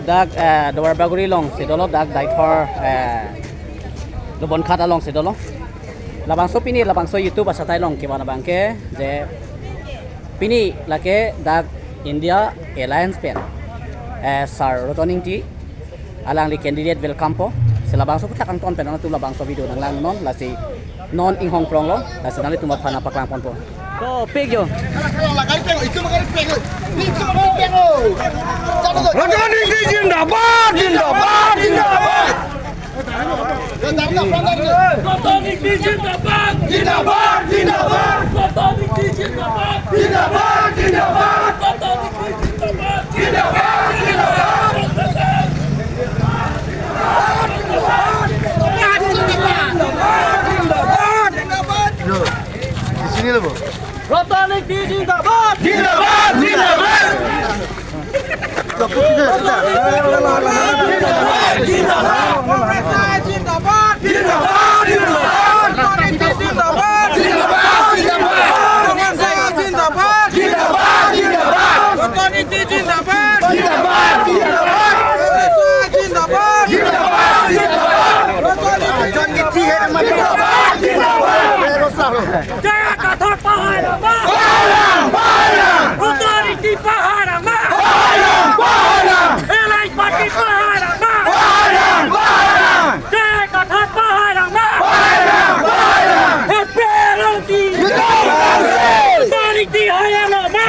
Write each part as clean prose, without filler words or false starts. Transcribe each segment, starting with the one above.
dak dawar baguri long sidolo dak daithor lubon khata long sidolo labang so pini labang so YouTube asa tai long kibana bangke je pini lake dak India Alliance pen sar rotoning ti alang li candidate welcome po silabang so kutakang ton pen tu labang so video nang lang non lasi non ing hong prong lo lasi nali tumat phana paklang pon po to pig yo Kalau lagai pengo itu makan pengo. Itu makan pengo. Rotoning di Jindabad, Jindabad, Jindabad. Rotoning di Jindabad, Jindabad, Jindabad. Rotoning di Jindabad, Jindabad, Jindabad. Rotoning di Jindabad, Jindabad, Jindabad. Di sini loh, Bu. Rotoning di Jindabad, Jindabad, Jindabad. Jaya Kathar Paharama, Authority Paharama, Allied Party Paharama, Jaya Kathar Paharama, Apparently, Authority Hayalama,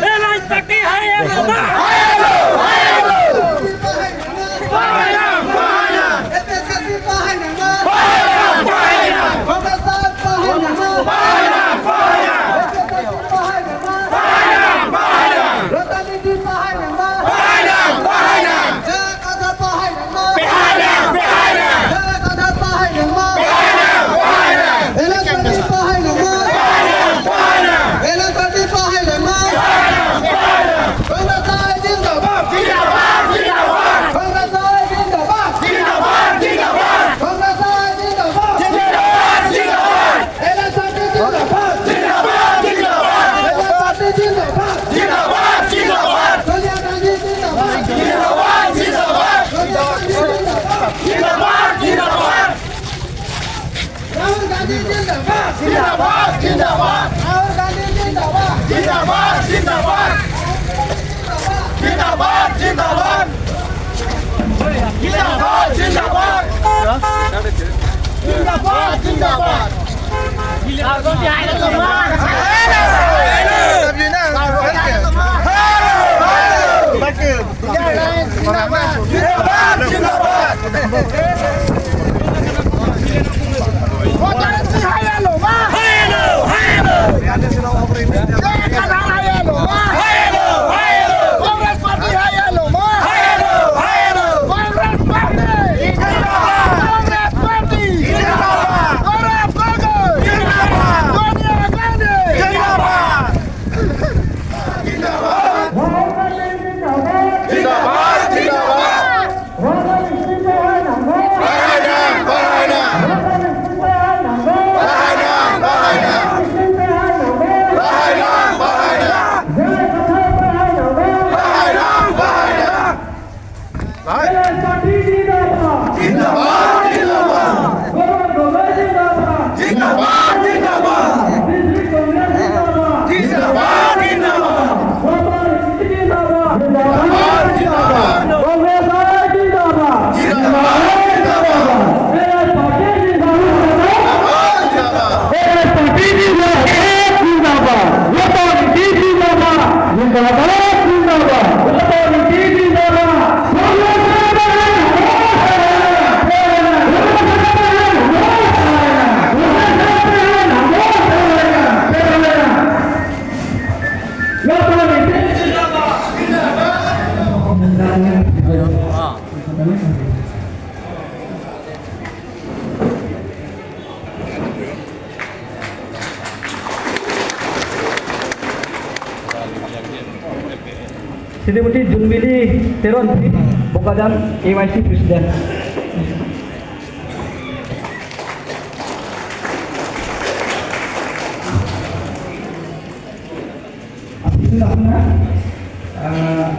Allied Party Hayalama. Selimuti Junbili Teron Bokadan AYC Presiden.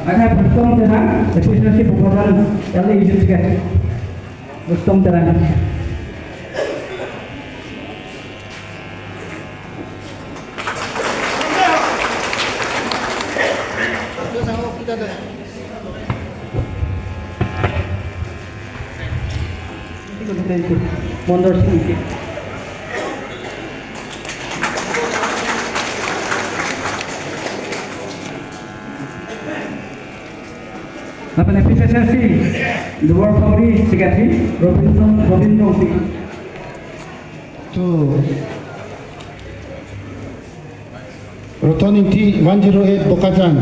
Akan Rustom Terang, efisiensi Bukadan LA Yusuke. Rustom Terang. Mondor Singh. Apa efisiensi Dua Pauri Secretary Robin Singh. To returning T108 Bokajan.